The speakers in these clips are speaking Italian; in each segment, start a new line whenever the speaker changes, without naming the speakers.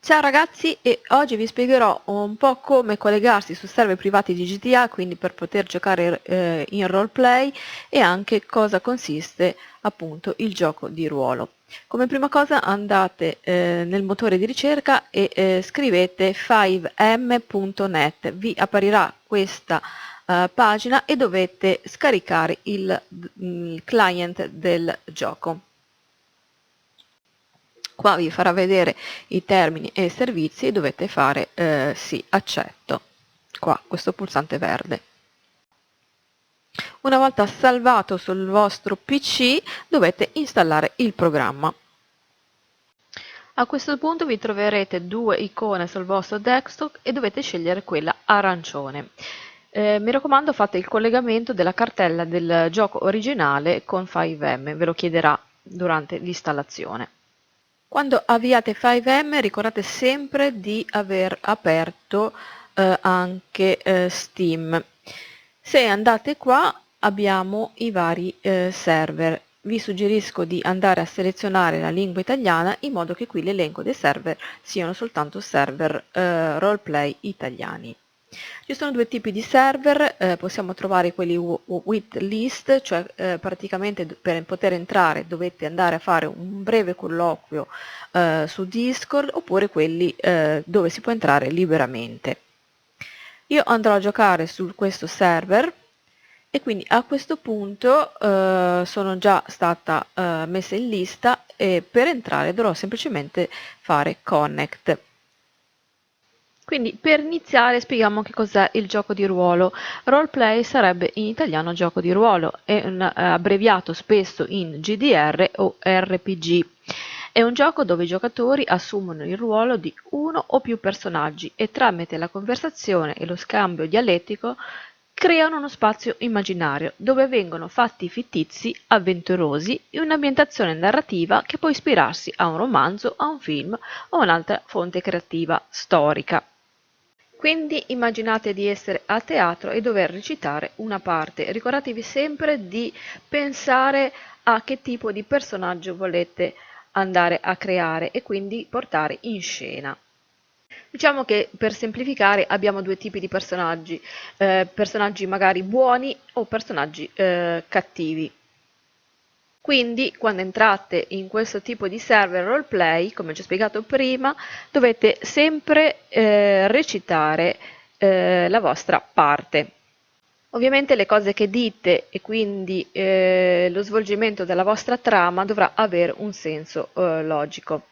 Ciao ragazzi, e oggi vi spiegherò un po' come collegarsi su server privati di GTA, quindi per poter giocare in roleplay, e anche cosa consiste appunto il gioco di ruolo. Come prima cosa andate nel motore di ricerca e scrivete 5m.net, vi apparirà questa pagina e dovete scaricare il client del gioco. Qua vi farà vedere i termini e i servizi e dovete fare sì, accetto, qua, questo pulsante verde. Una volta salvato sul vostro PC dovete installare il programma. A questo punto vi troverete due icone sul vostro desktop e dovete scegliere quella arancione. Mi raccomando, fate il collegamento della cartella del gioco originale con 5M, ve lo chiederà durante l'installazione. Quando avviate 5M ricordate sempre di aver aperto anche Steam. Se andate qua abbiamo i vari server. Vi suggerisco di andare a selezionare la lingua italiana in modo che qui l'elenco dei server siano soltanto server roleplay italiani. Ci sono due tipi di server, possiamo trovare quelli with list, cioè praticamente per poter entrare dovete andare a fare un breve colloquio su Discord, oppure quelli dove si può entrare liberamente. Io andrò a giocare su questo server e quindi a questo punto sono già stata messa in lista e per entrare dovrò semplicemente fare connect. Quindi per iniziare spieghiamo che cos'è il gioco di ruolo. Roleplay sarebbe in italiano gioco di ruolo, è abbreviato spesso in GDR o RPG. È un gioco dove i giocatori assumono il ruolo di uno o più personaggi e tramite la conversazione e lo scambio dialettico creano uno spazio immaginario dove vengono fatti fittizi, avventurosi, in un'ambientazione narrativa che può ispirarsi a un romanzo, a un film o un'altra fonte creativa storica. Quindi immaginate di essere a teatro e dover recitare una parte. Ricordatevi sempre di pensare a che tipo di personaggio volete andare a creare e quindi portare in scena. Diciamo che per semplificare abbiamo due tipi di personaggi, personaggi magari buoni o personaggi cattivi. Quindi quando entrate in questo tipo di server roleplay, come ci ho spiegato prima, dovete sempre recitare la vostra parte. Ovviamente le cose che dite e quindi lo svolgimento della vostra trama dovrà avere un senso logico.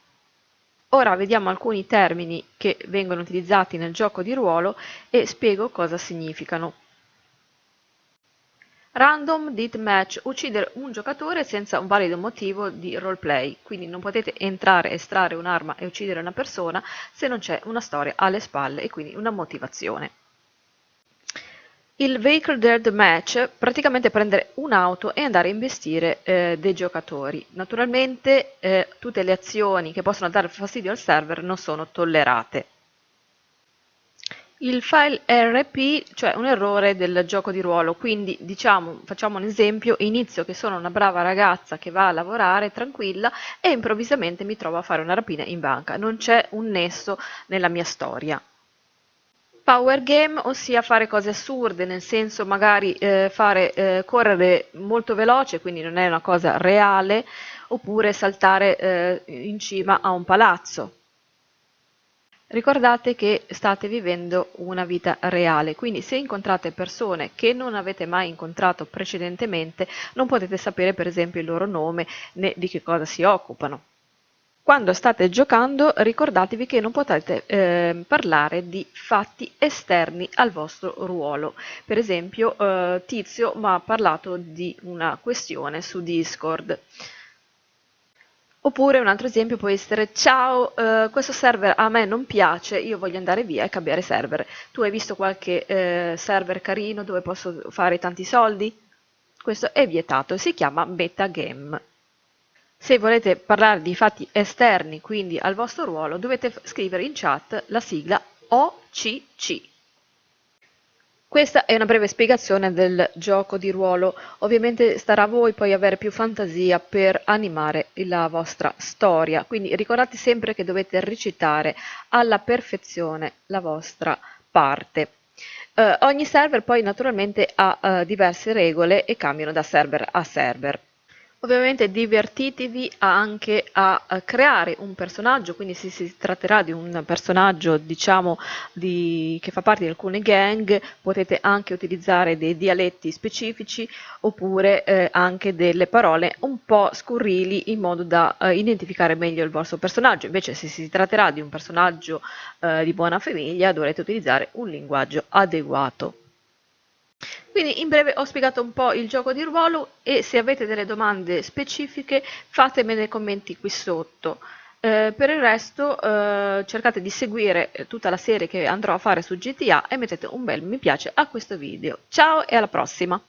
Ora vediamo alcuni termini che vengono utilizzati nel gioco di ruolo e spiego cosa significano. Random Deathmatch, uccidere un giocatore senza un valido motivo di roleplay, quindi non potete entrare, estrarre un'arma e uccidere una persona se non c'è una storia alle spalle e quindi una motivazione. Il Vehicle Death Match, praticamente prendere un'auto e andare a investire dei giocatori. Naturalmente tutte le azioni che possono dare fastidio al server non sono tollerate. Il file RP, cioè un errore del gioco di ruolo, quindi diciamo, facciamo un esempio, inizio che sono una brava ragazza che va a lavorare tranquilla e improvvisamente mi trovo a fare una rapina in banca, non c'è un nesso nella mia storia. Power game, ossia fare cose assurde, nel senso magari fare correre molto veloce, quindi non è una cosa reale, oppure saltare in cima a un palazzo. Ricordate che state vivendo una vita reale, quindi se incontrate persone che non avete mai incontrato precedentemente, non potete sapere per esempio il loro nome né di che cosa si occupano. Quando state giocando ricordatevi che non potete parlare di fatti esterni al vostro ruolo. Per esempio Tizio mi ha parlato di una questione su Discord. Oppure un altro esempio può essere: ciao, questo server a me non piace, io voglio andare via e cambiare server. Tu hai visto qualche server carino dove posso fare tanti soldi? Questo è vietato, si chiama metagame. Se volete parlare di fatti esterni, quindi al vostro ruolo, dovete scrivere in chat la sigla OCC. Questa è una breve spiegazione del gioco di ruolo, ovviamente starà a voi poi avere più fantasia per animare la vostra storia, quindi ricordate sempre che dovete recitare alla perfezione la vostra parte. Ogni server poi naturalmente ha diverse regole e cambiano da server a server. Ovviamente divertitevi anche a creare un personaggio, quindi se si tratterà di un personaggio, diciamo, che fa parte di alcune gang, potete anche utilizzare dei dialetti specifici oppure anche delle parole un po' scurrili in modo da identificare meglio il vostro personaggio. Invece se si tratterà di un personaggio di buona famiglia dovrete utilizzare un linguaggio adeguato. Quindi in breve ho spiegato un po' il gioco di ruolo e se avete delle domande specifiche fatemele nei commenti qui sotto. Per il resto cercate di seguire tutta la serie che andrò a fare su GTA e mettete un bel mi piace a questo video. Ciao e alla prossima!